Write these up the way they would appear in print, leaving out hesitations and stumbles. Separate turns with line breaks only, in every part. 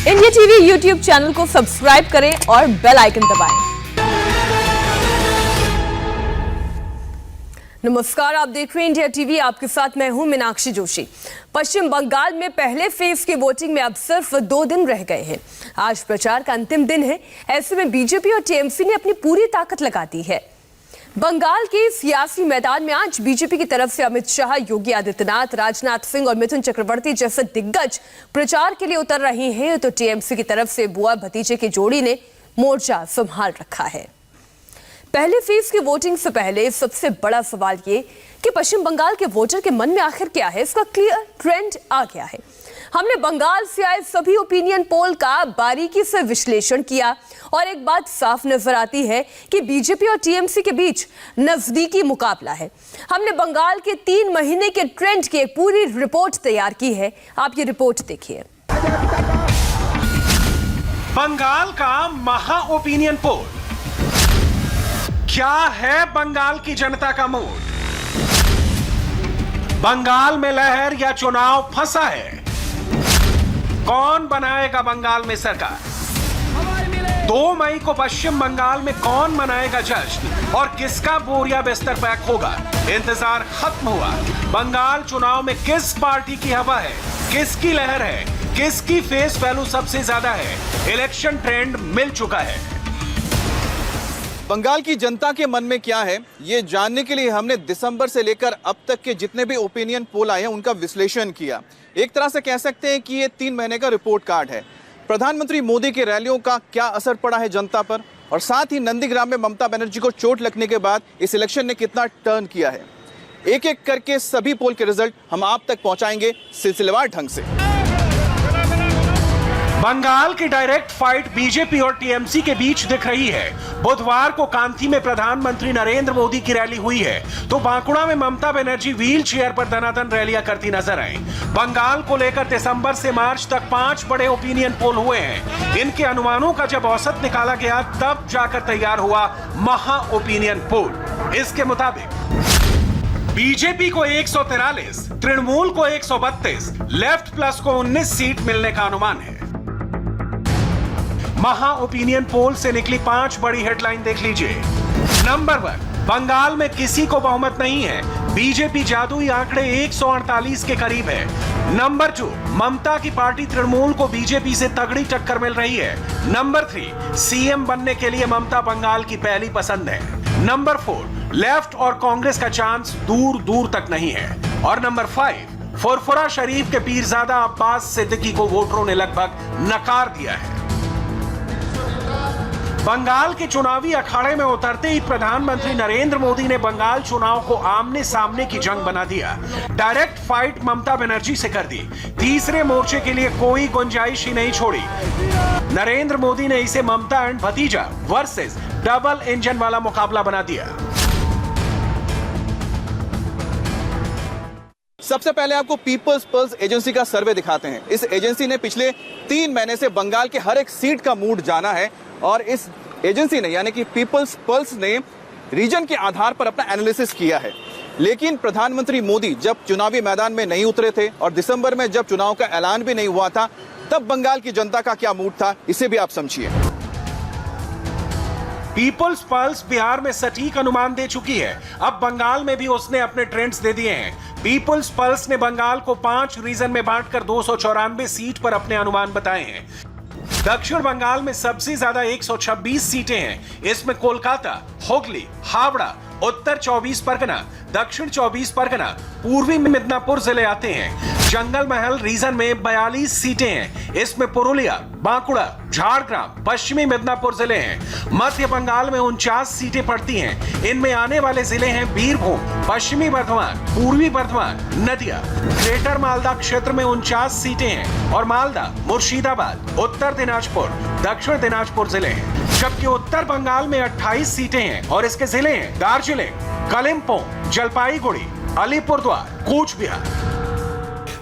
India TV YouTube channel को subscribe करें और बेल आइकन दबाएं। नमस्कार, आप देख रहे हैं इंडिया टीवी। आपके साथ मैं हूं मीनाक्षी जोशी। पश्चिम बंगाल में पहले फेज की वोटिंग में अब सिर्फ 2 दिन रह गए हैं। आज प्रचार का अंतिम दिन है। ऐसे में बीजेपी और टीएमसी ने अपनी पूरी ताकत लगा दी है। बंगाल के सियासी मैदान में आज बीजेपी की तरफ से अमित शाह, योगी आदित्यनाथ, राजनाथ सिंह और मिथुन चक्रवर्ती जैसे दिग्गज प्रचार के लिए उतर रहे हैं, तो टीएमसी की तरफ से बुआ भतीजे की जोड़ी ने मोर्चा संभाल रखा है। पहले फेज की वोटिंग से पहले सबसे बड़ा सवाल ये कि पश्चिम बंगाल के वोटर के मन में आखिर क्या है। इसका क्लियर ट्रेंड आ गया है। हमने बंगाल से आए सभी ओपिनियन पोल का बारीकी से विश्लेषण किया और एक बात साफ नजर आती है कि बीजेपी और टीएमसी के बीच नजदीकी मुकाबला है। हमने बंगाल के 3 महीने के ट्रेंड की एक पूरी रिपोर्ट तैयार की है। आप ये रिपोर्ट देखिए।
बंगाल का महा ओपिनियन पोल। क्या है बंगाल की जनता का मूड? बंगाल में लहर या चुनाव फंसा है? कौन बनाएगा बंगाल में सरकार? 2 मई को पश्चिम बंगाल में कौन मनाएगा जश्न और किसका बोरिया बिस्तर पैक होगा? इंतजार खत्म हुआ। बंगाल चुनाव में किस पार्टी की हवा है, किसकी लहर है, किसकी फेस वैल्यू सबसे ज्यादा है? इलेक्शन ट्रेंड मिल चुका है।
बंगाल की जनता के मन में क्या है, ये जानने के लिए हमने दिसंबर से लेकर अब तक के जितने भी ओपिनियन पोल आए हैं उनका विश्लेषण किया। एक तरह से कह सकते हैं कि ये 3 महीने का रिपोर्ट कार्ड है। प्रधानमंत्री मोदी के रैलियों का क्या असर पड़ा है जनता पर, और साथ ही नंदीग्राम में ममता बनर्जी को चोट लगने के बाद इस इलेक्शन ने कितना टर्न किया है। एक एक करके सभी पोल के रिजल्ट हम आप तक पहुंचाएंगे सिलसिलेवार ढंग से।
बंगाल की डायरेक्ट फाइट बीजेपी और टीएमसी के बीच दिख रही है। बुधवार को कांथी में प्रधानमंत्री नरेंद्र मोदी की रैली हुई है, तो बांकुड़ा में ममता बनर्जी व्हील चेयर पर दनादन रैलियां करती नजर आई। बंगाल को लेकर दिसंबर से मार्च तक 5 बड़े ओपिनियन पोल हुए हैं। इनके अनुमानों का जब औसत निकाला गया तब जाकर तैयार हुआ महा ओपिनियन पोल। इसके मुताबिक बीजेपी को 143, तृणमूल को 132, लेफ्ट प्लस को 19 सीट मिलने का अनुमान है। महा ओपिनियन पोल से निकली 5 बड़ी हेडलाइन देख लीजिए। नंबर 1, बंगाल में किसी को बहुमत नहीं है। बीजेपी जादुई आंकड़े 148 के करीब है। नंबर 2, ममता की पार्टी तृणमूल को बीजेपी से तगड़ी टक्कर मिल रही है। नंबर 3, सीएम बनने के लिए ममता बंगाल की पहली पसंद है। नंबर 4, लेफ्ट और कांग्रेस का चांस दूर दूर तक नहीं है। और नंबर 5, फुरफुरा शरीफ के पीरजादा अब्बास सिद्दीकी को वोटरों ने लगभग नकार दिया है। बंगाल के चुनावी अखाड़े में उतरते ही प्रधानमंत्री नरेंद्र मोदी ने बंगाल चुनाव को आमने सामने की जंग बना दिया। डायरेक्ट फाइट ममता बनर्जी से कर दी। तीसरे मोर्चे के लिए कोई गुंजाइश ही नहीं छोड़ी। नरेंद्र मोदी ने इसे ममता एंड भतीजा वर्सेस डबल इंजन वाला मुकाबला बना दिया।
सबसे पहले आपको पीपल्स पल्स एजेंसी का सर्वे दिखाते हैं। इस एजेंसी ने पिछले 3 महीने से बंगाल के हर एक सीट का मूड जाना है, और इस एजेंसी ने यानी कि पीपल्स पल्स ने रीजन के आधार पर अपना एनालिसिस किया है। लेकिन प्रधानमंत्री मोदी जब चुनावी मैदान में नहीं उतरे थे और दिसंबर में जब चुनाव का ऐलान भी नहीं हुआ था, तब बंगाल की जनता का क्या मूड था, इसे भी आप समझिए।
पीपल्स पल्स बिहार में सटीक अनुमान दे चुकी है। अब बंगाल में भी उसने अपने ट्रेंड्स दे दिए हैं। पीपल्स पल्स ने बंगाल को 5 रीजन में बांटकर 294 सीट पर अपने अनुमान बताए हैं। दक्षिण बंगाल में सबसे ज्यादा 126 सीटें हैं। इसमें कोलकाता, हुगली, हावड़ा, उत्तर 24 परगना, दक्षिण 24 परगना, पूर्वी मिदनापुर जिले आते हैं। जंगल महल रीजन में 42 सीटें हैं। इसमें पुरुलिया, बांकुड़ा, झारग्राम, पश्चिमी मिदनापुर जिले हैं। मध्य बंगाल में 49 सीटें पड़ती हैं। इनमें आने वाले जिले हैं बीरभूम, पश्चिमी बर्धमान, पूर्वी बर्धमान, नदिया। ग्रेटर मालदा क्षेत्र में 49 सीटें हैं और मालदा, मुर्शिदाबाद, उत्तर दिनाजपुर, दक्षिण दिनाजपुर जिले हैं। जबकि उत्तर बंगाल में 28 सीटें हैं और इसके जिले हैं दार्जिलिंग, कालिम्पोंग, जलपाईगुड़ी, अलीपुरद्वार, कूच बिहार।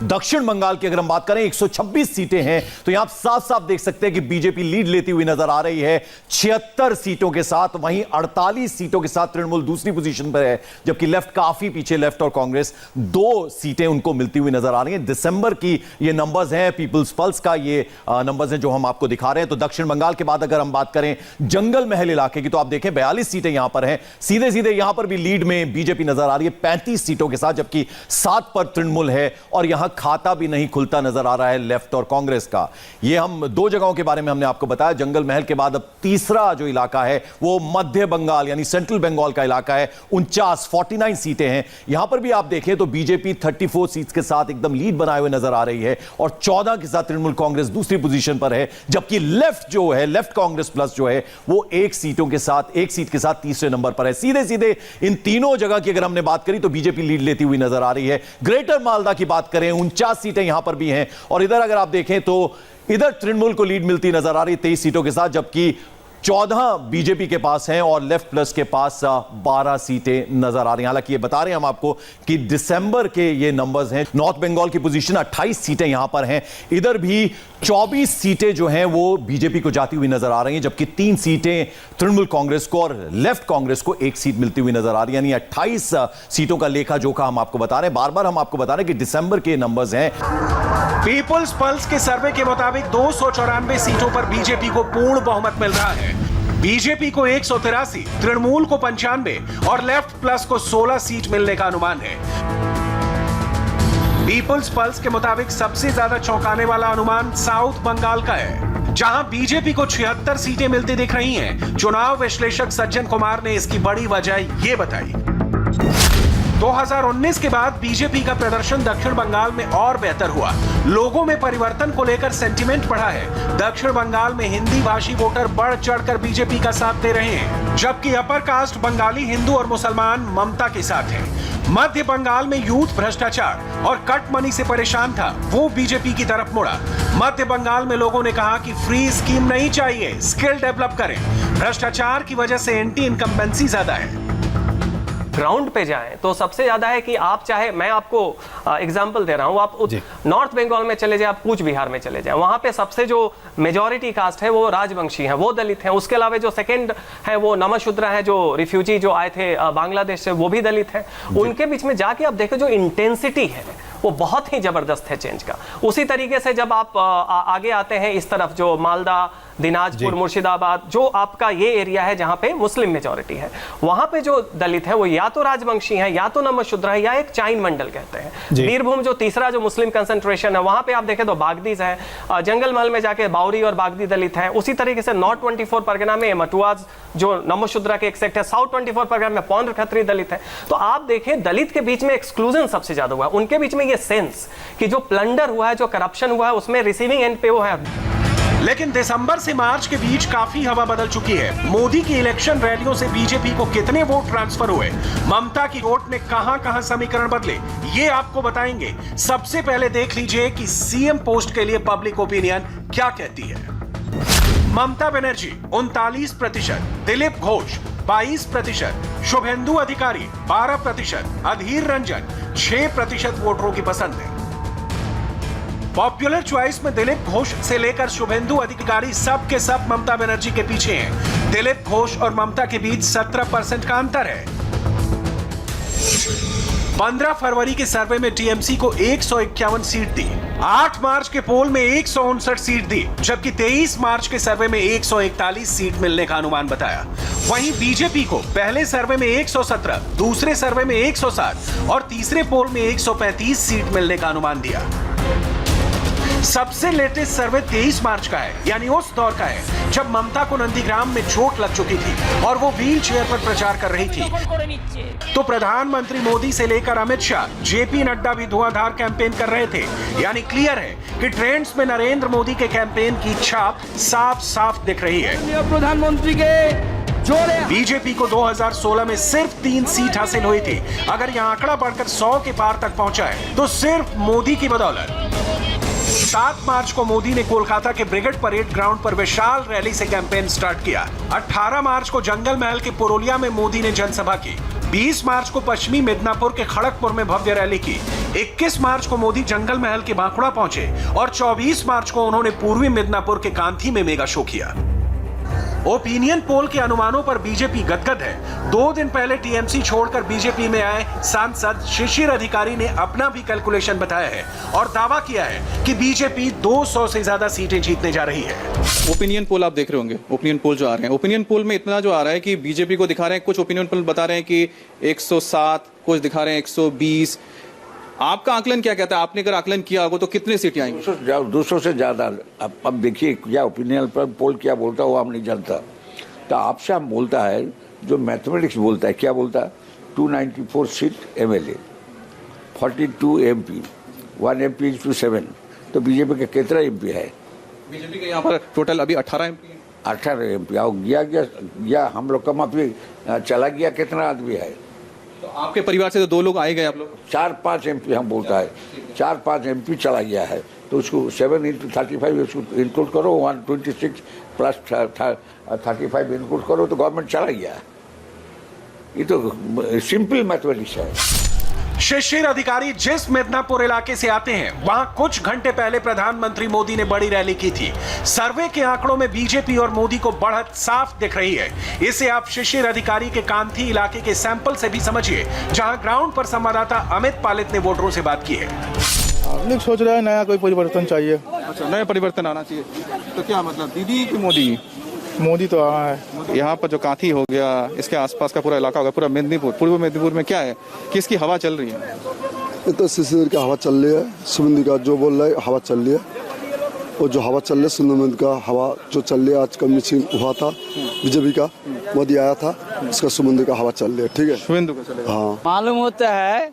दक्षिण बंगाल की अगर हम बात करें 126 सीटें हैं, तो यहां आप साफ साफ देख सकते हैं कि बीजेपी लीड लेती हुई नजर आ रही है 76 सीटों के साथ। वहीं 48 सीटों के साथ तृणमूल दूसरी पोजीशन पर है, जबकि लेफ्ट काफी पीछे, लेफ्ट और कांग्रेस 2 सीटें उनको मिलती हुई नजर आ रही हैं। दिसंबर की ये नंबर्स हैं, पीपल्स पल्स का ये नंबर्स हैं जो हम आपको दिखा रहे हैं। तो दक्षिण बंगाल के बाद अगर हम बात करें जंगल महल इलाके की, तो आप देखें 42 सीटें यहां पर हैं। सीधे सीधे यहां पर भी लीड में बीजेपी नजर आ रही है 35 सीटों के साथ, जबकि 7 पर तृणमूल है। और यहां खाता भी नहीं खुलता नजर आ रहा है लेफ्ट और कांग्रेस का। ये हम 2 जगहों के बारे में हमने आपको बताया। जंगल महल के बाद अब तीसरा जो इलाका है वो मध्य बंगाल यानी सेंट्रल बंगाल का इलाका है। 49 सीटें हैं। यहां पर भी आप देखें तो बीजेपी 34 सीट्स के साथ एकदम लीड बनाए हुए नजर आ रही है और 14 के साथ तृणमूल कांग्रेस दूसरी पोजीशन पर है, जबकि लेफ्ट जो है, लेफ्ट कांग्रेस प्लस जो है, वो 1 सीट के साथ तीसरे नंबर पर है। सीधे सीधे इन तीनों जगह की अगर हमने बात करी तो बीजेपी लीड लेती हुई नजर आ रही है। ग्रेटर मालदा की बात करें 49 सीटें यहां पर भी हैं। और इधर अगर आप देखें तो इधर तृणमूल को लीड मिलती नजर आ रही है 23 सीटों के साथ, जबकि 14 बीजेपी के पास हैं और लेफ्ट प्लस के पास 12 सीटें नजर आ रही हैं। हालांकि ये बता रहे हैं हम आपको कि दिसंबर के ये नंबर्स हैं। नॉर्थ बंगाल की पोजीशन 28 सीटें यहां पर हैं। इधर भी 24 सीटें जो हैं वो बीजेपी को जाती हुई नजर आ रही हैं, जबकि 3 सीटें तृणमूल कांग्रेस को और लेफ्ट कांग्रेस को 1 सीट मिलती हुई नजर आ रही है। यानी 28 सीटों का लेखा जोखा हम आपको बता रहे हैं। बार बार हम आपको बता रहे हैं कि दिसंबर के नंबर्स हैं।
पीपल्स पल्स के सर्वे के मुताबिक 294 सीटों पर बीजेपी को पूर्ण बहुमत मिल रहा है। बीजेपी को 183, तृणमूल को 95 और लेफ्ट प्लस को 16 सीट मिलने का अनुमान है। पीपल्स पल्स के मुताबिक सबसे ज्यादा चौंकाने वाला अनुमान साउथ बंगाल का है, जहां बीजेपी को 76 सीटें मिलती दिख रही हैं। चुनाव विश्लेषक सज्जन कुमार ने इसकी बड़ी वजह ये बताई। 2019 के बाद बीजेपी का प्रदर्शन दक्षिण बंगाल में और बेहतर हुआ। लोगों में परिवर्तन को लेकर सेंटिमेंट बढ़ा है। दक्षिण बंगाल में हिंदी भाषी वोटर बढ़ चढ़कर बीजेपी का साथ दे रहे हैं, जबकि अपर कास्ट बंगाली हिंदू और मुसलमान ममता के साथ हैं। मध्य बंगाल में यूथ भ्रष्टाचार और कट मनी से परेशान था, वो बीजेपी की तरफ मुड़ा। मध्य बंगाल में लोगों ने कहा कि फ्री स्कीम नहीं चाहिए, स्किल डेवलप करें। भ्रष्टाचार की वजह से एंटी इनकम्बेंसी ज्यादा है।
ग्राउंड पे जाएं तो सबसे ज्यादा है कि आप चाहे, मैं आपको एग्जांपल दे रहा हूं, आप नॉर्थ बंगाल में चले जाएं, आप कूच बिहार में चले जाएं, वहां पे सबसे जो मेजॉरिटी कास्ट है वो राजवंशी है, वो दलित हैं। उसके अलावा जो सेकंड है वो नमशूद्र है, जो रिफ्यूजी जो आए थे बांग्लादेश से, वो भी दलित हैं। उनके बीच में जाके आप देखो जो इंटेंसिटी है वो बहुत ही जबरदस्त है चेंज का। उसी तरीके से जब आप आगे आते हैं इस तरफ, जो मालदा, दिनाजपुर, मुर्शिदाबाद, जो आपका ये एरिया है जहां पे मुस्लिम मेजॉरिटी है, वहां पे जो दलित है वो या तो राजवंशी है, या तो नमशूद्र है, या एक चाइन मंडल कहते हैं। बीरभूम जो तीसरा जो मुस्लिम कंसंट्रेशन है, वहां पे आप देखें तो बागदीज है। जंगल महल में जाके बाउरी और बागदी दलित है। उसी तरीके से नॉर्थ 24 परगना में मटुआज जो नमशूद्र के एक सेक्ट है, साउथ 24 परगना में पौंड्र खत्री दलित है। तो आप देखें दलित के बीच में एक्सक्लूजन सबसे ज्यादा हुआ है। उनके बीच में ये सेंस कि जो प्लंडर हुआ है, जो करप्शन हुआ है, उसमें रिसीविंग एंड पे वो है।
लेकिन दिसंबर से मार्च के बीच काफी हवा बदल चुकी है। मोदी की इलेक्शन रैलियों से बीजेपी को कितने वोट ट्रांसफर हुए, ममता की वोट ने कहां-कहां समीकरण बदले, ये आपको बताएंगे। सबसे पहले देख लीजिए कि सीएम पोस्ट के लिए पब्लिक ओपिनियन क्या कहती है। ममता बनर्जी 39%, दिलीप घोष 22%, शुभेंदु अधिकारी 12%, अधीर रंजन 6% वोटरों की पसंद है। पॉपुलर चॉइस में दिलीप घोष से लेकर शुभेंदु अधिकारी सब के सब ममता बनर्जी के पीछे हैं। दिलीप घोष और ममता के बीच 17% का अंतर है। 15 फरवरी के सर्वे में टीएमसी को 151 सीट दी, 8 मार्च के पोल में 159 सीट दी, जबकि 23 मार्च के सर्वे में 141 सीट मिलने का अनुमान बताया। वहीं बीजेपी को पहले सर्वे में 117, दूसरे सर्वे में 107 और तीसरे पोल में 135 सीट मिलने का अनुमान दिया। सबसे लेटेस्ट सर्वे 23 मार्च का है, यानी उस दौर का है जब ममता को नंदीग्राम में चोट लग चुकी थी और वो व्हील चेयर पर प्रचार कर रही थी। तो प्रधानमंत्री मोदी से लेकर अमित शाह, जेपी नड्डा भी धुआंधार कैंपेन कर रहे थे। यानी क्लियर है कि ट्रेंड्स में नरेंद्र मोदी के कैंपेन की छाप साफ साफ दिख रही है।
प्रधानमंत्री के
बीजेपी को 2016 में सिर्फ 3 सीट हासिल हुई थी। अगर यह आंकड़ा बढ़कर 100 के पार तक पहुंचा है तो सिर्फ मोदी की बदौलत। 7 मार्च को मोदी ने कोलकाता के ब्रिगेड परेड ग्राउंड पर विशाल रैली से कैंपेन स्टार्ट किया। 18 मार्च को जंगल महल के पुरुलिया में मोदी ने जनसभा की। 20 मार्च को पश्चिमी मिदनापुर के खड़गपुर में भव्य रैली की। 21 मार्च को मोदी जंगल महल के बांकुड़ा पहुंचे और 24 मार्च को उन्होंने पूर्वी मिदनापुर के कांथी में मेगा शो किया। ओपिनियन पोल के अनुमानों पर बीजेपी गदगद है। 2 दिन पहले टीएमसी छोड़कर बीजेपी में आए सांसद शिशिर अधिकारी ने अपना भी कैलकुलेशन बताया है और दावा किया है कि बीजेपी 200 से ज्यादा सीटें जीतने जा रही है।
ओपिनियन पोल आप देख रहे होंगे, ओपिनियन पोल जो आ रहे हैं, ओपिनियन पोल में इतना जो आ रहा है कि बीजेपी को दिखा रहे हैं, कुछ ओपिनियन पोल बता रहे हैं कि 107, कुछ दिखा रहे हैं 120। आपका आकलन क्या कहता है? आपने अगर आकलन किया होगा तो कितने सीटें आएंगी?
200 से ज्यादा। अब देखिए क्या ओपिनियन पर पोल क्या बोलता है वो हम नहीं जानता। तो आपसे हम बोलता है जो मैथमेटिक्स बोलता है, क्या बोलता है? 294 सीट एमएलए, 42 एमपी, 1 एमपी × 7। तो बीजेपी का कितना एमपी है?
बीजेपी के यहाँ पर टोटल अभी 18 एमपी है।
18 एमपी। और गया हम लोग का माफी चला गया कितना आदमी है?
तो आपके परिवार से तो 2 लोग आए गए आप लोग?
4-5 एमपी हम बोलता है, 4-5 एमपी चला गया है। तो उसको 7 × 35 उसको इंक्लूड करो, 126 प्लस 35 इंक्लूड करो तो गवर्नमेंट चला गया। ये तो सिंपल मैथमेटिक्स है।
शिशिर अधिकारी जिस मिदनापुर इलाके से आते हैं वहां कुछ घंटे पहले प्रधानमंत्री मोदी ने बड़ी रैली की थी। सर्वे के आंकड़ों में बीजेपी और मोदी को बढ़त साफ दिख रही है। इसे आप शिशिर अधिकारी के कांथी इलाके के सैंपल से भी समझिए, जहां ग्राउंड पर संवाददाता अमित पालित ने वोटरों से बात की है।
पब्लिक सोच रहा है नया कोई परिवर्तन चाहिए।
अच्छा, नया परिवर्तन आना चाहिए। तो क्या मतलब दीदी की मोदी?
मोदी तो आया है।
यहाँ पर जो कांथी हो गया, इसके आसपास का पूरा इलाका होगा, पूरा मेदिनीपुर, पूर्व मेदिनीपुर में क्या है, किसकी हवा चल रही है?
ये तो शिशिर की हवा चल रही है। सुमंदी का जो बोल रहा है हवा चल रही है, और जो हवा चल रही है सुमंदी का हवा जो चल रही है। आज का मीटिंग हुआ था बीजेपी का, मोदी आया था, उसका सुमंदी का हवा चल रही है। ठीक है,
शुभेंदु का चलेगा।
हाँ,
मालूम होता है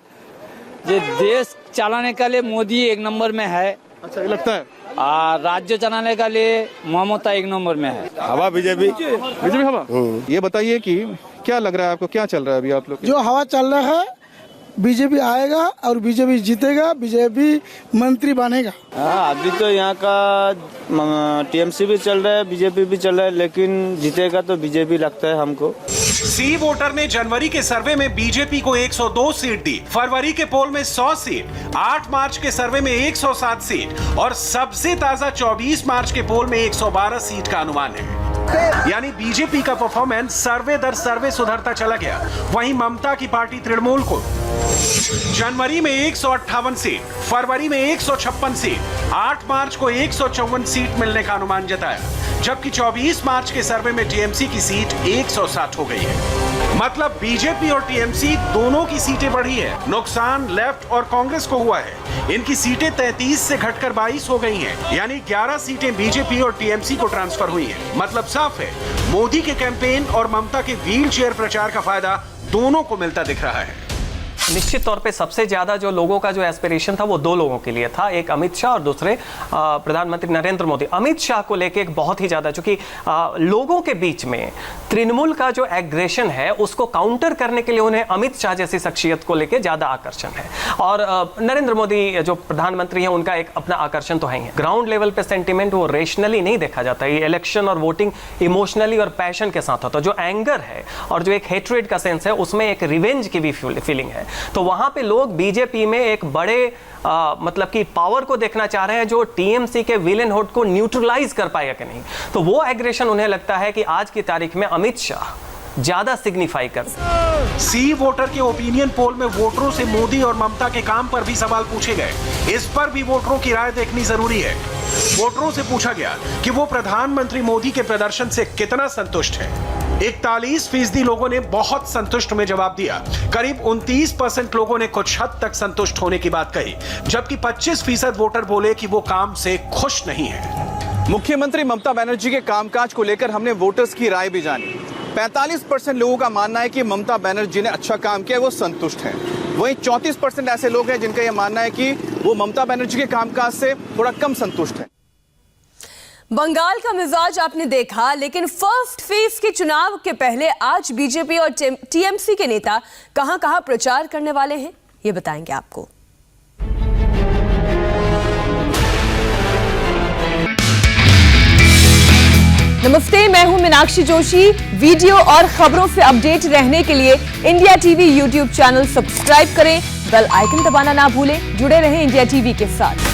जो देश चलाने के लिए मोदी 1 नंबर में है।
अच्छा, ये लगता है।
राज्य चलाने के लिए ममता 1 नंबर में है।
हवा बीजेपी
हवा। ये बताइए कि क्या लग रहा है आपको, क्या चल रहा है अभी आप लोग?
जो हवा चल रहा है बीजेपी आएगा और बीजेपी जीतेगा, बीजेपी मंत्री बनेगा।
अभी तो यहाँ का टीएमसी भी चल रहा है, बीजेपी भी चल रहा है, लेकिन जीतेगा तो बीजेपी लगता है हमको।
सी वोटर ने जनवरी के सर्वे में बीजेपी को 102 सीट दी, फरवरी के पोल में 100 सीट, 8 मार्च के सर्वे में 107 सीट और सबसे ताजा 24 मार्च के पोल में 112 सीट का अनुमान है। यानी बीजेपी का परफॉर्मेंस सर्वे दर सर्वे सुधरता चला गया। वहीं ममता की पार्टी तृणमूल को जनवरी में 158 सीट, फरवरी में 156 सीट, 8 मार्च को 154 सीट मिलने का अनुमान जताया, जबकि 24 मार्च के सर्वे में टीएमसी की सीट 160 हो गई है। मतलब बीजेपी और टीएमसी दोनों की सीटें बढ़ी है। नुकसान लेफ्ट और कांग्रेस को हुआ है। इनकी सीटें 33 से घटकर 22 हो गई हैं। यानी 11 सीटें बीजेपी और टीएमसी को ट्रांसफर हुई हैं। मतलब साफ है, मोदी के कैंपेन और ममता के व्हील चेयर प्रचार का फायदा दोनों को मिलता दिख रहा है।
निश्चित तौर पे सबसे ज्यादा जो लोगों का जो एस्पिरेशन था वो 2 लोगों के लिए था, एक अमित शाह और दूसरे प्रधानमंत्री नरेंद्र मोदी। अमित शाह को लेके एक बहुत ही ज्यादा, चूंकि लोगों के बीच में तृणमूल का जो एग्रेशन है उसको काउंटर करने के लिए उन्हें अमित शाह जैसी शख्सियत को लेके ज्यादा आकर्षण है। और नरेंद्र मोदी जो प्रधानमंत्री हैं उनका एक अपना आकर्षण तो है ही है। ग्राउंड लेवल पे सेंटिमेंट वो रेशनली नहीं देखा जाता, ये इलेक्शन और वोटिंग इमोशनली और पैशन के साथ होता है। जो एंगर है और जो एक हेट्रेड का सेंस है उसमें एक रिवेंज की भी फीलिंग है। तो वहां पे लोग बीजेपी में एक बड़े मतलब कि पावर को देखना चाह रहे हैं जो टीएमसी के विलेन हुड को न्यूट्रलाइज कर पाएगा कि नहीं। तो वो एग्रेशन उन्हें लगता है कि आज की तारीख में अमित शाह ज्यादा सिग्निफाई कर।
सी वोटर के ओपिनियन पोल में वोटरों से मोदी और ममता के काम पर भी सवाल पूछे गए। इस पर भी वोटरों की राय देखनी जरूरी है। वोटरों से पूछा गया कि वो प्रधानमंत्री मोदी के प्रदर्शन से कितना संतुष्ट है। 41% लोगों ने बहुत संतुष्ट में जवाब दिया। करीब 29% लोगों ने कुछ हद तक संतुष्ट होने की बात कही, जबकि 25% वोटर बोले कि वो काम से खुश नहीं है।
मुख्यमंत्री ममता बनर्जी के कामकाज को लेकर हमने वोटर्स की राय भी जानी। 45% लोगों का मानना है कि ममता बनर्जी ने अच्छा काम किया, वो संतुष्ट हैं। वहीं 34% ऐसे लोग हैं जिनका यह मानना है कि वो ममता बनर्जी के कामकाज से थोड़ा कम संतुष्ट हैं।
बंगाल का मिजाज आपने देखा, लेकिन फर्स्ट फेज के चुनाव के पहले आज बीजेपी और टीएमसी के नेता कहां-कहां प्रचार करने वाले हैं, ये बताएंगे आपको। नमस्ते, मैं हूं मीनाक्षी जोशी। वीडियो और खबरों से अपडेट रहने के लिए India TV YouTube channel subscribe करें, बेल आइकन दबाना ना भूलें। जुड़े रहें इंडिया टीवी के साथ।